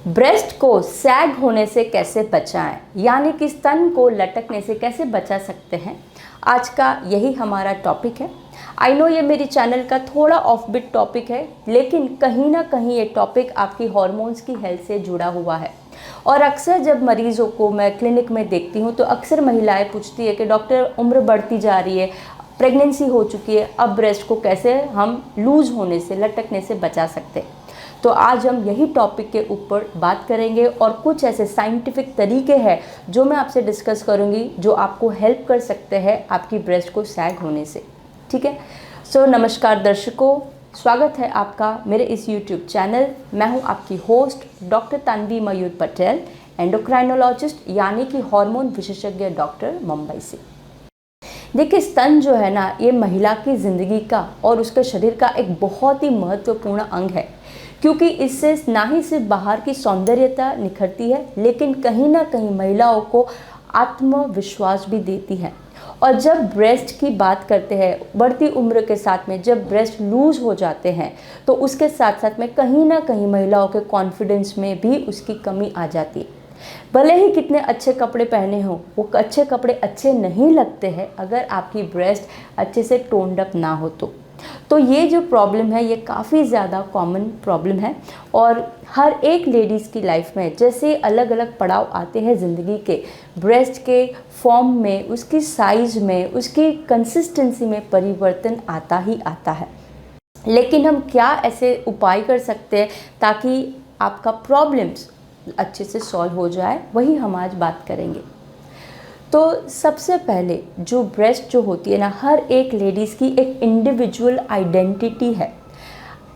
Breast को सैग होने से कैसे बचाएं, यानी कि स्तन को लटकने से कैसे बचा सकते हैं, आज का यही हमारा टॉपिक है। आई नो ये मेरी चैनल का थोड़ा ऑफ बिट टॉपिक है, लेकिन कहीं ना कहीं ये टॉपिक आपकी हॉर्मोन्स की हेल्थ से जुड़ा हुआ है। और अक्सर जब मरीज़ों को मैं क्लिनिक में देखती हूँ तो अक्सर महिलाएं पूछती है कि डॉक्टर उम्र बढ़ती जा रही है, प्रेगनेंसी हो चुकी है, अब ब्रेस्ट को कैसे हम लूज़ होने से, लटकने से बचा सकते हैं। तो आज हम यही टॉपिक के ऊपर बात करेंगे और कुछ ऐसे साइंटिफिक तरीके हैं जो मैं आपसे डिस्कस करूंगी, जो आपको हेल्प कर सकते हैं आपकी ब्रेस्ट को सैग होने से। ठीक है। सो नमस्कार दर्शकों, स्वागत है आपका मेरे इस यूट्यूब चैनल। मैं हूं आपकी होस्ट डॉक्टर तानवी मयूर पटेल, एंडोक्राइनोलॉजिस्ट यानी कि हार्मोन विशेषज्ञ डॉक्टर, मुंबई से। देखिए, स्तन जो है ना, ये महिला की ज़िंदगी का और उसके शरीर का एक बहुत ही महत्वपूर्ण अंग है, क्योंकि इससे ना ही सिर्फ बाहर की सौंदर्यता निखरती है, लेकिन कहीं ना कहीं महिलाओं को आत्मविश्वास भी देती है। और जब ब्रेस्ट की बात करते हैं, बढ़ती उम्र के साथ में जब ब्रेस्ट लूज़ हो जाते हैं तो उसके साथ साथ में कहीं ना कहीं महिलाओं के कॉन्फिडेंस में भी उसकी कमी आ जाती है। भले ही कितने अच्छे कपड़े पहने हों, वो अच्छे कपड़े अच्छे नहीं लगते हैं अगर आपकी ब्रेस्ट अच्छे से टोन्ड अप ना हो तो ये जो प्रॉब्लम है, ये काफ़ी ज़्यादा कॉमन प्रॉब्लम है। और हर एक लेडीज़ की लाइफ में जैसे अलग अलग पड़ाव आते हैं ज़िंदगी के, ब्रेस्ट के फॉर्म में, उसकी साइज़ में, उसकी कंसिस्टेंसी में परिवर्तन आता ही आता है। लेकिन हम क्या ऐसे उपाय कर सकते हैं ताकि आपका प्रॉब्लम्स अच्छे से सॉल्व हो जाए, वही हम आज बात करेंगे। तो सबसे पहले जो ब्रेस्ट जो होती है ना, हर एक लेडीज़ की एक इंडिविजुअल आइडेंटिटी है।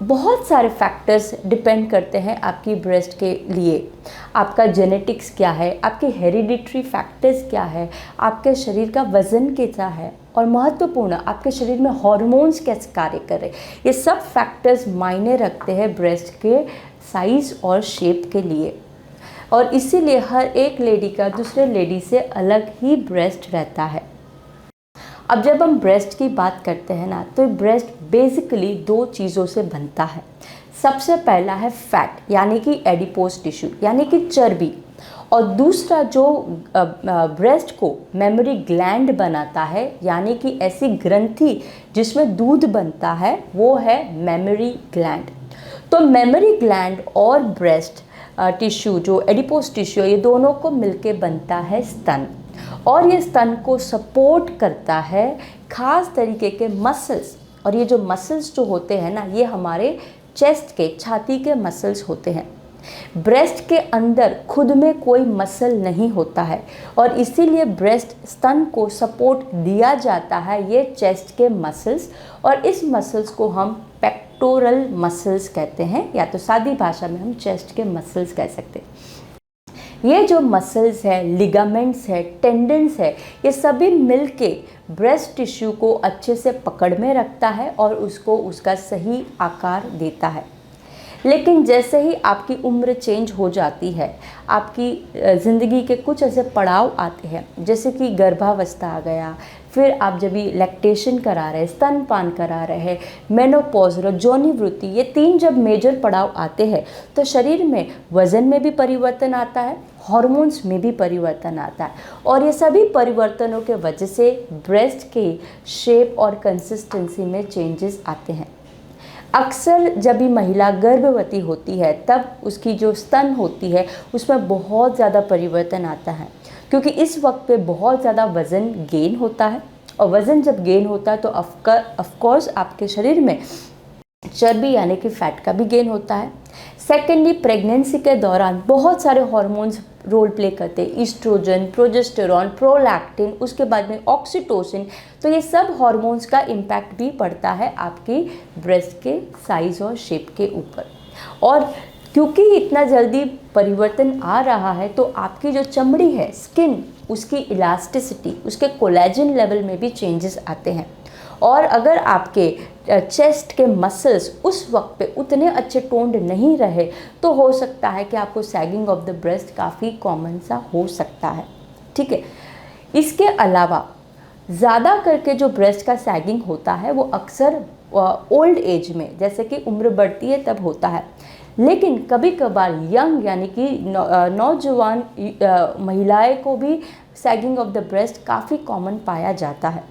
बहुत सारे फैक्टर्स डिपेंड करते हैं आपकी ब्रेस्ट के लिए। आपका जेनेटिक्स क्या है, आपके हेरिडिटरी फैक्टर्स क्या है, आपके शरीर का वज़न कितना है, और महत्वपूर्ण आपके शरीर में हार्मोन्स कैसे कार्य कर रहे हैं। ये सब फैक्टर्स मायने रखते हैं ब्रेस्ट के साइज़ और शेप के लिए। और इसीलिए हर एक लेडी का दूसरे लेडी से अलग ही ब्रेस्ट रहता है। अब जब हम ब्रेस्ट की बात करते हैं ना, तो ब्रेस्ट बेसिकली दो चीज़ों से बनता है। सबसे पहला है फैट, यानी कि एडिपोज टिश्यू, यानी कि चर्बी। और दूसरा जो ब्रेस्ट को मेमोरी ग्लैंड बनाता है, यानी कि ऐसी ग्रंथि जिसमें दूध बनता है, वो है मेमोरी ग्लैंड। तो मेमोरी ग्लैंड और ब्रेस्ट टिश्यू, जो एडिपोज टिश्यू, ये दोनों को मिलके बनता है स्तन। और ये स्तन को सपोर्ट करता है खास तरीके के मसल्स। और ये जो मसल्स जो होते हैं ना, ये हमारे चेस्ट के, छाती के मसल्स होते हैं। ब्रेस्ट के अंदर खुद में कोई मसल नहीं होता है, और इसीलिए ब्रेस्ट स्तन को सपोर्ट दिया जाता है ये चेस्ट के मसल्स। और इस मसल्स को हम पेक्टोरल मसल्स कहते हैं, या तो सादी भाषा में हम चेस्ट के मसल्स कह सकते हैं। ये जो मसल्स है, लिगामेंट्स है, टेंडन्स है, ये सभी मिलके ब्रेस्ट टिश्यू को अच्छे से पकड़ में रखता है और उसको उसका सही आकार देता है। लेकिन जैसे ही आपकी उम्र चेंज हो जाती है, आपकी ज़िंदगी के कुछ ऐसे पड़ाव आते हैं, जैसे कि गर्भावस्था आ गया, फिर आप जब भी लैक्टेशन करा रहे हैं, स्तनपान करा रहे हैं, मेनोपॉज और यौनिवृत्ति, ये तीन जब मेजर पड़ाव आते हैं तो शरीर में वज़न में भी परिवर्तन आता है, हार्मोन्स में भी परिवर्तन आता है। और ये सभी परिवर्तनों के वजह से ब्रेस्ट के शेप और कंसिस्टेंसी में चेंजेस आते हैं। अक्सर जब भी महिला गर्भवती होती है, तब उसकी जो स्तन होती है उसमें बहुत ज़्यादा परिवर्तन आता है, क्योंकि इस वक्त पे बहुत ज़्यादा वज़न गेन होता है। और वज़न जब गेन होता है तो ऑफकोर्स आपके शरीर में चर्बी यानी कि फैट का भी गेन होता है। सेकेंडली, प्रेगनेंसी के दौरान बहुत सारे हार्मोन्स रोल प्ले करते हैं, ईस्ट्रोजन, प्रोजेस्टेरॉन, प्रोलैक्टिन, उसके बाद में ऑक्सीटोसिन। तो ये सब हार्मोन्स का इम्पैक्ट भी पड़ता है आपकी ब्रेस्ट के साइज़ और शेप के ऊपर। और क्योंकि इतना जल्दी परिवर्तन आ रहा है, तो आपकी जो चमड़ी है, स्किन, उसकी इलास्टिसिटी, उसके कोलेजन लेवल में भी चेंजेस आते हैं। और अगर आपके चेस्ट के मसल्स उस वक्त पे उतने अच्छे टोन्ड नहीं रहे, तो हो सकता है कि आपको सैगिंग ऑफ द ब्रेस्ट काफ़ी कॉमन सा हो सकता है। ठीक है। इसके अलावा ज़्यादा करके जो ब्रेस्ट का सैगिंग होता है वो अक्सर ओल्ड एज में, जैसे कि उम्र बढ़ती है तब होता है। लेकिन कभी कभार यंग यानी कि नौजवान महिलाएं को भी सैगिंग ऑफ द ब्रेस्ट काफ़ी कॉमन पाया जाता है।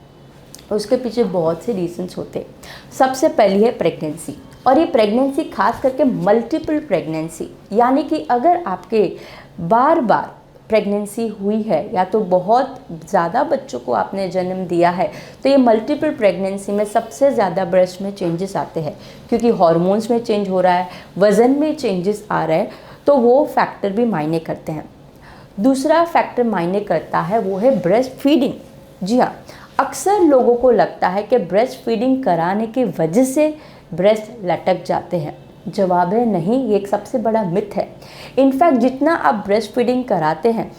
उसके पीछे बहुत से रीजंस होते हैं। सबसे पहली है प्रेगनेंसी, और ये प्रेगनेंसी खास करके मल्टीपल प्रेगनेंसी, यानी कि अगर आपके बार बार प्रेगनेंसी हुई है या तो बहुत ज़्यादा बच्चों को आपने जन्म दिया है, तो ये मल्टीपल प्रेगनेंसी में सबसे ज़्यादा ब्रेस्ट में चेंजेस आते हैं, क्योंकि हार्मोन्स में चेंज हो रहा है, वज़न में चेंजेस आ रहे हैं, तो वो फैक्टर भी मायने करते हैं। दूसरा फैक्टर मायने करता है वो है ब्रेस्ट फीडिंग। जी हाँ, अक्सर लोगों को लगता है कि ब्रेस्ट फीडिंग कराने की वजह से ब्रेस्ट लटक जाते हैं। जवाब है नहीं, ये एक सबसे बड़ा मिथ है। इनफैक्ट जितना आप ब्रेस्ट फीडिंग कराते हैं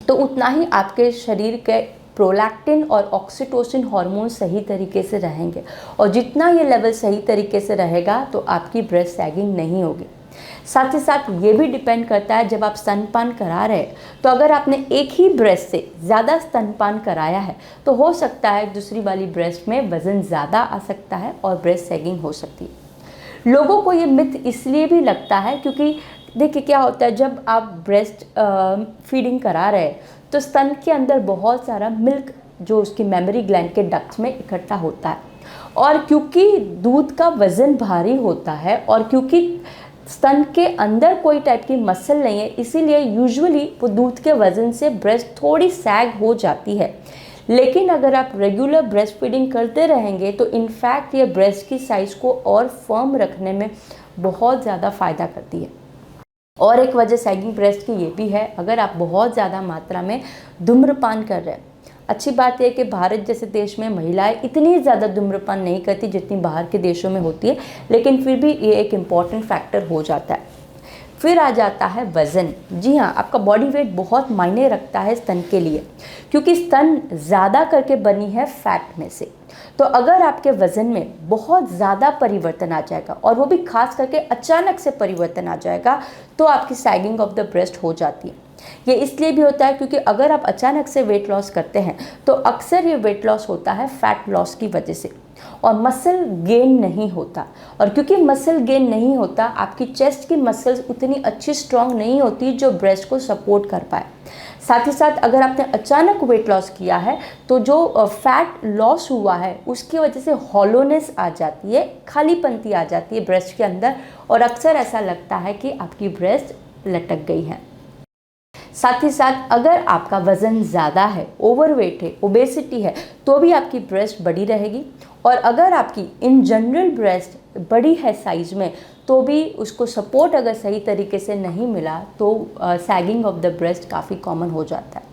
तो उतना ही आपके शरीर के प्रोलैक्टिन और ऑक्सीटोसिन हार्मोन सही तरीके से रहेंगे, और जितना ये लेवल सही तरीके से रहेगा तो आपकी ब्रेस्ट सैगिंग नहीं होगी। साथ ही साथ ये भी डिपेंड करता है, जब आप स्तनपान करा रहे हैं तो अगर आपने एक ही ब्रेस्ट से ज़्यादा स्तनपान कराया है तो हो सकता है दूसरी वाली ब्रेस्ट में वज़न ज़्यादा आ सकता है और ब्रेस्ट सैगिंग हो सकती है। लोगों को ये मिथ इसलिए भी लगता है क्योंकि देखिए क्या होता है, जब आप ब्रेस्ट फीडिंग करा रहे हैं तो स्तन के अंदर बहुत सारा मिल्क जो उसकी मेमोरी ग्लैंड के डक्ट्स में इकट्ठा होता है, और क्योंकि दूध का वज़न भारी होता है और क्योंकि स्तन के अंदर कोई टाइप की मसल नहीं है, इसीलिए यूजुअली वो दूध के वज़न से ब्रेस्ट थोड़ी सैग हो जाती है। लेकिन अगर आप रेगुलर ब्रेस्ट फीडिंग करते रहेंगे तो इनफैक्ट ये ब्रेस्ट की साइज़ को और फर्म रखने में बहुत ज़्यादा फ़ायदा करती है। और एक वजह सैगिंग ब्रेस्ट की ये भी है, अगर आप बहुत ज़्यादा मात्रा में धूम्रपान कर रहे हैं। अच्छी बात यह कि भारत जैसे देश में महिलाएं इतनी ज़्यादा धूम्रपान नहीं करती जितनी बाहर के देशों में होती है, लेकिन फिर भी ये एक इम्पॉर्टेंट फैक्टर हो जाता है। फिर आ जाता है वज़न। जी हाँ, आपका बॉडी वेट बहुत मायने रखता है स्तन के लिए, क्योंकि स्तन ज़्यादा करके बनी है फैट में से। तो अगर आपके वज़न में बहुत ज़्यादा परिवर्तन आ जाएगा, और वो भी खास करके अचानक से परिवर्तन आ जाएगा, तो आपकी सैगिंग ऑफ द ब्रेस्ट हो जाती है। ये इसलिए भी होता है क्योंकि अगर आप अचानक से वेट लॉस करते हैं तो अक्सर ये वेट लॉस होता है फैट लॉस की वजह से, और मसल गेन नहीं होता। और क्योंकि मसल गेन नहीं होता, आपकी चेस्ट की मसल्स उतनी अच्छी स्ट्रांग नहीं होती जो ब्रेस्ट को सपोर्ट कर पाए। साथ ही साथ अगर आपने अचानक वेट लॉस किया है तो जो फैट लॉस हुआ है उसकी वजह से हॉलोनेस आ जाती है, खालीपंती आ जाती है ब्रेस्ट के अंदर, और अक्सर ऐसा लगता है कि आपकी ब्रेस्ट लटक गई है। साथ ही साथ अगर आपका वज़न ज़्यादा है, ओवरवेट है, ओबेसिटी है, तो भी आपकी ब्रेस्ट बड़ी रहेगी। और अगर आपकी इन जनरल ब्रेस्ट बड़ी है साइज़ में, तो भी उसको सपोर्ट अगर सही तरीके से नहीं मिला तो सैगिंग ऑफ द ब्रेस्ट काफ़ी कॉमन हो जाता है।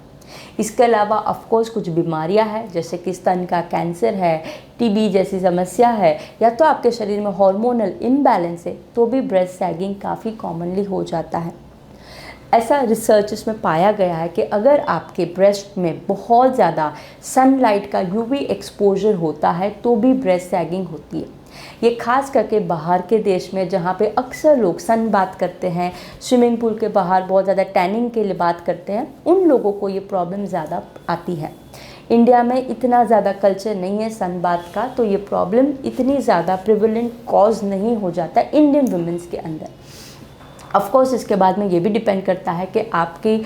इसके अलावा ऑफ कोर्स कुछ बीमारियां हैं, जैसे कि स्तन का कैंसर है, टीबी जैसी समस्या है, या तो आपके शरीर में हार्मोनल इम्बैलेंस है, तो भी ब्रेस्ट सैगिंग काफ़ी कॉमनली हो जाता है। ऐसा रिसर्च में पाया गया है कि अगर आपके ब्रेस्ट में बहुत ज़्यादा सनलाइट का यूवी एक्सपोजर होता है तो भी ब्रेस्ट सैगिंग होती है। ये खास करके बाहर के देश में, जहाँ पे अक्सर लोग सन बात करते हैं, स्विमिंग पूल के बाहर बहुत ज़्यादा टैनिंग के लिए बात करते हैं, उन लोगों को ये प्रॉब्लम ज़्यादा आती है। इंडिया में इतना ज़्यादा कल्चर नहीं है सन बात का, तो ये प्रॉब्लम इतनी ज़्यादा प्रिवेलेंट कॉज नहीं हो जाता इंडियन वुमेंस के अंदर। ऑफ कोर्स इसके बाद में ये भी डिपेंड करता है कि आपकी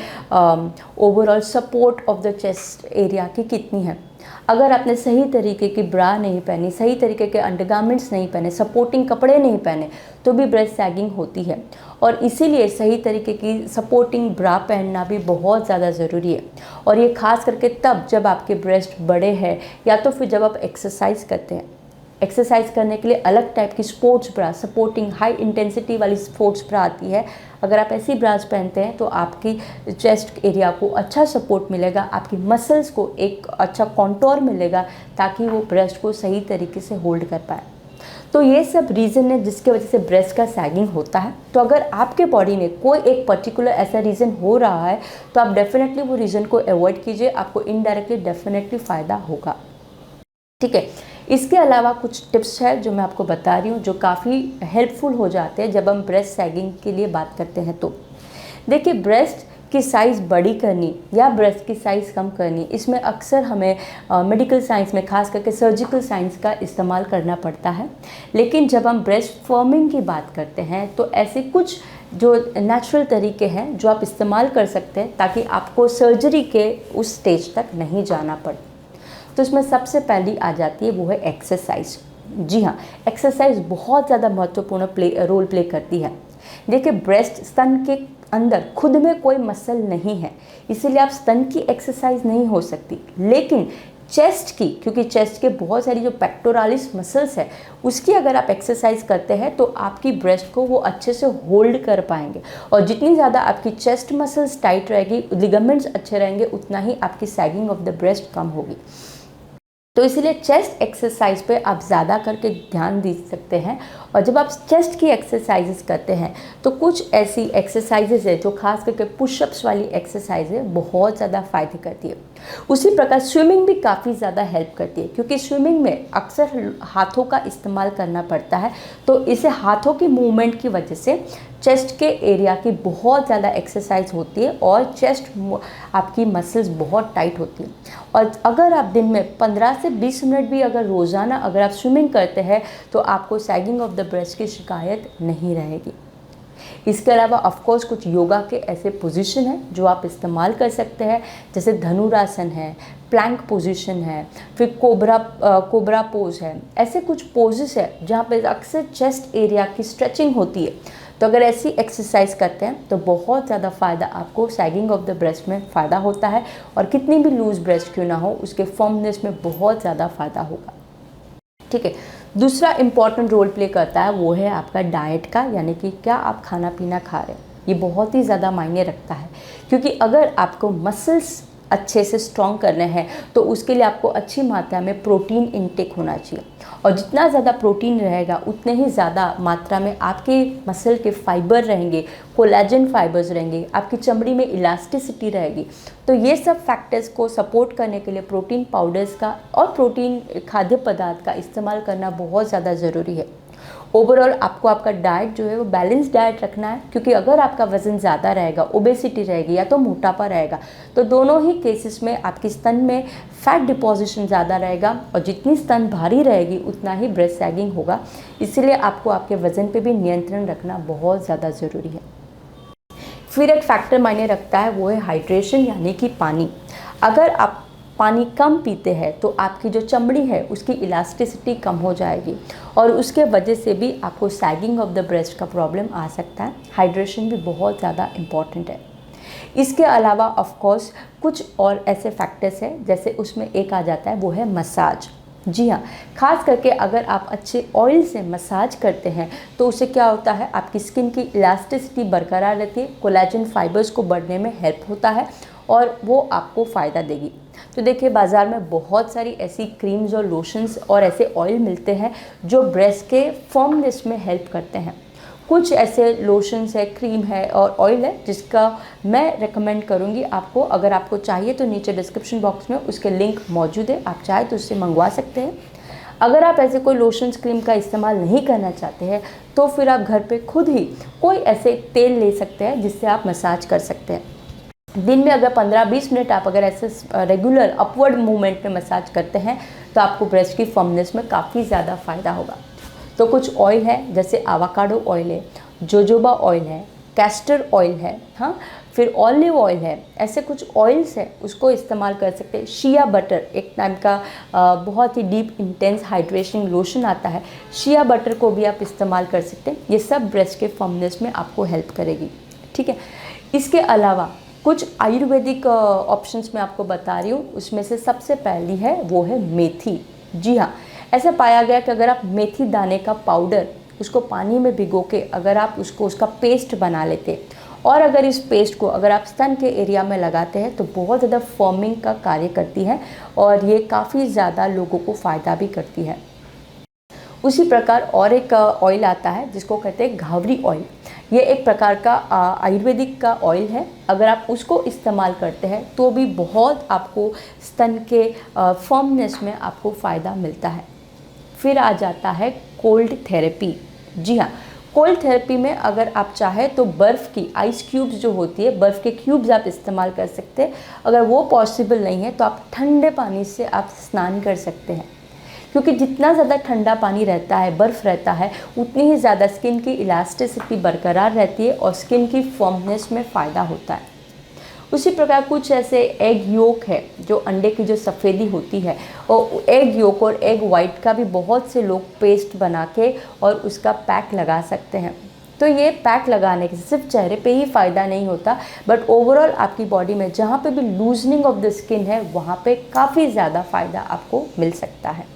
overall support of the chest area की कितनी है। अगर आपने सही तरीके की ब्रा नहीं पहनी, सही तरीके के अंडरगारमेंट्स नहीं पहने, सपोर्टिंग कपड़े नहीं पहने, तो भी ब्रेस्ट सैगिंग होती है। और इसीलिए सही तरीके की सपोर्टिंग ब्रा पहनना भी बहुत ज़्यादा ज़रूरी है। और ये खास करके तब जब आपके ब्रेस्ट बड़े हैं, या तो फिर जब आप एक्सरसाइज करते हैं। एक्सरसाइज करने के लिए अलग टाइप की sports bra, supporting high intensity वाली स्पोर्ट्स ब्रा आती है। अगर आप ऐसी ब्रास पहनते हैं तो आपकी चेस्ट एरिया को अच्छा सपोर्ट मिलेगा, आपकी मसल्स को एक अच्छा कॉन्टोर मिलेगा, ताकि वो ब्रेस्ट को सही तरीके से होल्ड कर पाए। तो ये सब रीज़न है जिसके वजह से ब्रेस्ट का सैगिंग होता है। तो अगर आपके बॉडी में कोई एक पर्टिकुलर ऐसा रीज़न हो रहा है तो आप डेफिनेटली वो रीज़न को अवॉइड कीजिए, आपको इनडायरेक्टली डेफिनेटली फ़ायदा होगा। ठीक है, इसके अलावा कुछ टिप्स है जो मैं आपको बता रही हूँ, जो काफ़ी हेल्पफुल हो जाते हैं जब हम ब्रेस्ट सैगिंग के लिए बात करते हैं। तो देखिए, ब्रेस्ट की साइज़ बड़ी करनी या ब्रेस्ट की साइज़ कम करनी, इसमें अक्सर हमें मेडिकल साइंस में, खास करके सर्जिकल साइंस का इस्तेमाल करना पड़ता है। लेकिन जब हम ब्रेस्ट फॉर्मिंग की बात करते हैं तो ऐसे कुछ जो नेचुरल तरीके हैं जो आप इस्तेमाल कर सकते हैं ताकि आपको सर्जरी के उस स्टेज तक नहीं जाना पड़े। तो इसमें सबसे पहली आ जाती है वो है एक्सरसाइज। जी हाँ, एक्सरसाइज बहुत ज़्यादा महत्वपूर्ण रोल प्ले करती है। देखिए, ब्रेस्ट स्तन के अंदर खुद में कोई मसल नहीं है, इसीलिए आप स्तन की एक्सरसाइज नहीं हो सकती। लेकिन चेस्ट की, क्योंकि चेस्ट के बहुत सारी जो पेक्टोरालिस मसल्स है उसकी अगर आप एक्सरसाइज करते हैं तो आपकी ब्रेस्ट को वो अच्छे से होल्ड कर पाएंगे, और जितनी ज़्यादा आपकी चेस्ट मसल्स टाइट रहेगी, लिगामेंट्स अच्छे रहेंगे, उतना ही आपकी सैगिंग ऑफ द ब्रेस्ट कम होगी। तो इसीलिए चेस्ट एक्सरसाइज पे आप ज़्यादा करके ध्यान दे सकते हैं। और जब आप चेस्ट की एक्सरसाइजेस करते हैं तो कुछ ऐसी एक्सरसाइजेस है जो खास करके पुशअप्स वाली एक्सरसाइज है, बहुत ज़्यादा फ़ायदे करती है। उसी प्रकार स्विमिंग भी काफ़ी ज़्यादा हेल्प करती है, क्योंकि स्विमिंग में अक्सर हाथों का इस्तेमाल करना पड़ता है। तो इसे हाथों की मूवमेंट की वजह से चेस्ट के एरिया की बहुत ज़्यादा एक्सरसाइज होती है और चेस्ट आपकी मसल्स बहुत टाइट होती है। और अगर आप दिन में 15 से 20 मिनट भी अगर रोज़ाना अगर आप स्विमिंग करते हैं तो आपको सैगिंग ऑफ द ब्रेस्ट की शिकायत नहीं रहेगी। इसके अलावा ऑफकोर्स कुछ योगा के ऐसे पोजीशन हैं जो आप इस्तेमाल कर सकते हैं, जैसे धनुरासन है, प्लैंक पोजीशन है, फिर कोबरा पोज है। ऐसे कुछ पोजेस है जहाँ पे अक्सर चेस्ट एरिया की स्ट्रेचिंग होती है। तो अगर ऐसी एक्सरसाइज करते हैं तो बहुत ज़्यादा फ़ायदा आपको सैगिंग ऑफ द ब्रेस्ट में फ़ायदा होता है, और कितनी भी लूज ब्रेस्ट क्यों ना हो उसके फर्मनेस में बहुत ज़्यादा फ़ायदा होगा। ठीक है, दूसरा इम्पॉर्टेंट रोल प्ले करता है वो है आपका डाइट का, यानी कि क्या आप खाना पीना खा रहे हैं। ये बहुत ही ज़्यादा मायने रखता है, क्योंकि अगर आपको मसल्स अच्छे से स्ट्रॉन्ग करने हैं तो उसके लिए आपको अच्छी मात्रा में प्रोटीन इनटेक होना चाहिए, और जितना ज़्यादा प्रोटीन रहेगा उतने ही ज़्यादा मात्रा में आपके मसल के फाइबर रहेंगे, कोलेजन फाइबर्स रहेंगे, आपकी चमड़ी में इलास्टिसिटी रहेगी। तो ये सब फैक्टर्स को सपोर्ट करने के लिए प्रोटीन पाउडर्स का और प्रोटीन खाद्य पदार्थ का इस्तेमाल करना बहुत ज़्यादा ज़रूरी है। ओवरऑल आपको आपका डाइट जो है वो बैलेंस डाइट रखना है, क्योंकि अगर आपका वज़न ज़्यादा रहेगा, ओबेसिटी रहेगी या तो मोटापा रहेगा, तो दोनों ही केसेस में आपकी स्तन में फैट डिपोजिशन ज़्यादा रहेगा, और जितनी स्तन भारी रहेगी उतना ही ब्रेस्ट सैगिंग होगा। इसलिए आपको आपके वज़न पे भी नियंत्रण रखना बहुत ज़्यादा ज़रूरी है। फिर एक फैक्टर मायने रखता है वो है हाइड्रेशन, यानी कि पानी। अगर आप पानी कम पीते हैं तो आपकी जो चमड़ी है उसकी इलास्टिसिटी कम हो जाएगी, और उसके वजह से भी आपको सैगिंग ऑफ द ब्रेस्ट का प्रॉब्लम आ सकता है। हाइड्रेशन भी बहुत ज़्यादा इम्पॉर्टेंट है। इसके अलावा ऑफ कोर्स कुछ और ऐसे फैक्टर्स हैं, जैसे उसमें एक आ जाता है वो है मसाज। जी हाँ, खास करके अगर आप अच्छे ऑयल से मसाज करते हैं तो उससे क्या होता है, आपकी स्किन की इलास्टिसिटी बरकरार रहती है, कोलेजन फाइबर्स को बढ़ने में हेल्प होता है, और वो आपको फ़ायदा देगी। तो देखिए, बाज़ार में बहुत सारी ऐसी क्रीम्स और लोशंस और ऐसे ऑयल मिलते हैं जो ब्रेस्ट के फर्मनेस में हेल्प करते हैं। कुछ ऐसे लोशंस है, क्रीम है और ऑयल है जिसका मैं रेकमेंड करूँगी आपको। अगर आपको चाहिए तो नीचे डिस्क्रिप्शन बॉक्स में उसके लिंक मौजूद है, आप चाहे तो उससे मंगवा सकते हैं। अगर आप ऐसे कोई लोशंस क्रीम का इस्तेमाल नहीं करना चाहते हैं तो फिर आप घर पे खुद ही कोई ऐसे तेल ले सकते हैं जिससे आप मसाज कर सकते हैं। दिन में अगर 15-20 मिनट आप अगर ऐसे रेगुलर अपवर्ड मूवमेंट में मसाज करते हैं तो आपको ब्रेस्ट की फर्मनेस में काफ़ी ज़्यादा फ़ायदा होगा। तो कुछ ऑयल है, जैसे आवाकाडो ऑयल है, जोजोबा ऑयल है, कैस्टर ऑयल है, हाँ, फिर ऑलिव ऑयल है। ऐसे कुछ ऑयल्स है उसको इस्तेमाल कर सकते हैं। शिया बटर एक टाइम का बहुत ही डीप इंटेंस हाइड्रेशन लोशन आता है, शिया बटर को भी आप इस्तेमाल कर सकते हैं। ये सब ब्रेस्ट के फर्मनेस में आपको हेल्प करेगी। ठीक है, इसके अलावा कुछ आयुर्वेदिक ऑप्शंस मैं आपको बता रही हूँ। उसमें से सबसे पहली है वो है मेथी। जी हाँ, ऐसा पाया गया कि अगर आप मेथी दाने का पाउडर उसको पानी में भिगो के अगर आप उसका पेस्ट बना लेते, और अगर इस पेस्ट को अगर आप स्तन के एरिया में लगाते हैं तो बहुत ज़्यादा फॉर्मिंग का कार्य करती है, और ये काफ़ी ज़्यादा लोगों को फ़ायदा भी करती है। उसी प्रकार और एक ऑयल आता है जिसको कहते हैं घावरी ऑयल। ये एक प्रकार का आयुर्वेदिक का ऑयल है। अगर आप उसको इस्तेमाल करते हैं तो भी बहुत आपको स्तन के फर्मनेस में आपको फ़ायदा मिलता है। फिर आ जाता है कोल्ड थेरेपी। जी हाँ, कोल्ड थेरेपी में अगर आप चाहें तो बर्फ़ की आइस क्यूब्स जो होती है, बर्फ़ के क्यूब्स आप इस्तेमाल कर सकते हैं। अगर वो पॉसिबल नहीं है तो आप ठंडे पानी से आप स्नान कर सकते हैं, क्योंकि जितना ज़्यादा ठंडा पानी रहता है, बर्फ़ रहता है, उतनी ही ज़्यादा स्किन की इलास्टिसिटी बरकरार रहती है और स्किन की फर्मनेस में फ़ायदा होता है। उसी प्रकार कुछ ऐसे एग योक है, जो अंडे की जो सफ़ेदी होती है, और एग योक और एग वाइट का भी बहुत से लोग पेस्ट बना के और उसका पैक लगा सकते हैं। तो ये पैक लगाने से सिर्फ चेहरे पे ही फ़ायदा नहीं होता, बट ओवरऑल आपकी बॉडी में जहाँ पे भी लूजनिंग ऑफ द स्किन है वहाँ पे काफ़ी ज़्यादा फ़ायदा आपको मिल सकता है।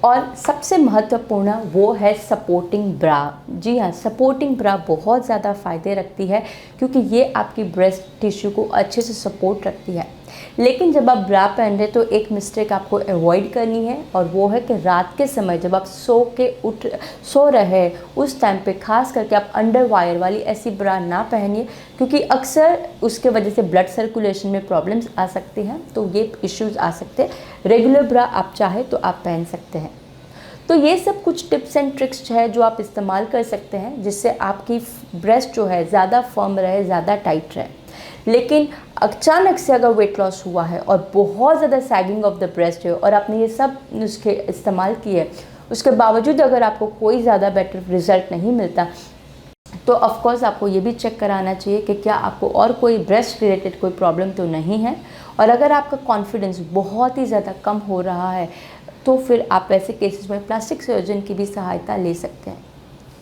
और सबसे महत्वपूर्ण वो है सपोर्टिंग ब्रा। जी हाँ, सपोर्टिंग ब्रा बहुत ज़्यादा फ़ायदे रखती है, क्योंकि ये आपकी ब्रेस्ट टिश्यू को अच्छे से सपोर्ट रखती है। लेकिन जब आप ब्रा पहन रहे तो एक मिस्टेक आपको अवॉइड करनी है, और वो है कि रात के समय जब आप सो रहे उस टाइम पे खास करके आप अंडर वायर वाली ऐसी ब्रा ना पहनिए, क्योंकि अक्सर उसके वजह से ब्लड सर्कुलेशन में प्रॉब्लम्स आ सकती हैं, तो ये इश्यूज़ आ सकते हैं। रेगुलर ब्रा आप चाहे तो आप पहन सकते हैं। तो ये सब कुछ टिप्स एंड ट्रिक्स है जो आप इस्तेमाल कर सकते हैं, जिससे आपकी ब्रेस्ट जो है ज़्यादा फर्म रहे, ज़्यादा टाइट रहे। लेकिन अचानक से अगर वेट लॉस हुआ है और बहुत ज़्यादा सैगिंग ऑफ द ब्रेस्ट है और आपने ये सब नुस्खे इस्तेमाल किए, उसके बावजूद अगर आपको कोई ज़्यादा बेटर रिजल्ट नहीं मिलता, तो ऑफकोर्स आपको ये भी चेक कराना चाहिए कि क्या आपको और कोई ब्रेस्ट रिलेटेड कोई प्रॉब्लम तो नहीं है। और अगर आपका कॉन्फिडेंस बहुत ही ज़्यादा कम हो रहा है तो फिर आप ऐसे केसेस में प्लास्टिक सर्जन की भी सहायता ले सकते हैं।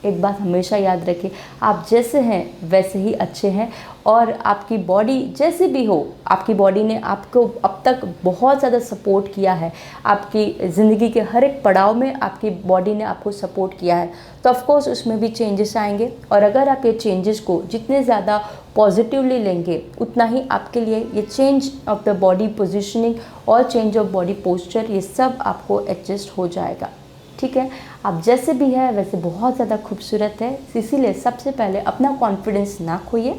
एक बात हमेशा याद रखिए, आप जैसे हैं वैसे ही अच्छे हैं, और आपकी बॉडी जैसे भी हो, आपकी बॉडी ने आपको अब तक बहुत ज़्यादा सपोर्ट किया है। आपकी ज़िंदगी के हर एक पड़ाव में आपकी बॉडी ने आपको सपोर्ट किया है, तो ऑफकोर्स उसमें भी चेंजेस आएंगे। और अगर आप ये चेंजेस को जितने ज़्यादा पॉजिटिवली लेंगे, उतना ही आपके लिए ये change of the body positioning और चेंज ऑफ बॉडी पोस्चर, ये सब आपको एडजस्ट हो जाएगा। ठीक है, आप जैसे भी है वैसे बहुत ज़्यादा खूबसूरत है, इसीलिए सबसे पहले अपना कॉन्फिडेंस ना खोइए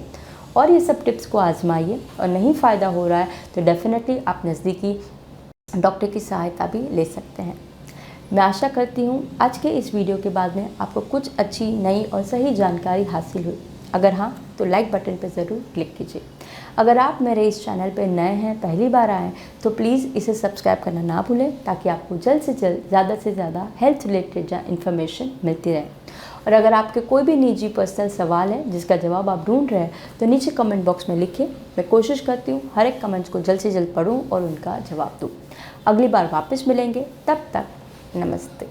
और ये सब टिप्स को आजमाइए। और नहीं फ़ायदा हो रहा है तो डेफिनेटली आप नज़दीकी डॉक्टर की सहायता भी ले सकते हैं। मैं आशा करती हूँ आज के इस वीडियो के बाद में आपको कुछ अच्छी, नई और सही जानकारी हासिल हुई। अगर हाँ तो लाइक बटन पर ज़रूर क्लिक कीजिए। अगर आप मेरे इस चैनल पर नए हैं, पहली बार आए, तो प्लीज़ इसे सब्सक्राइब करना ना भूलें, ताकि आपको जल्द से ज़्यादा हेल्थ रिलेटेड इन्फॉर्मेशन मिलती रहे। और अगर आपके कोई भी निजी पर्सनल सवाल है जिसका जवाब आप ढूंढ रहे हैं, तो नीचे कमेंट बॉक्स में लिखिए। मैं कोशिश करती हूँ हर एक कमेंट्स को जल्द से जल्द पढूं और उनका जवाब दूँ। अगली बार वापस मिलेंगे, तब तक नमस्ते।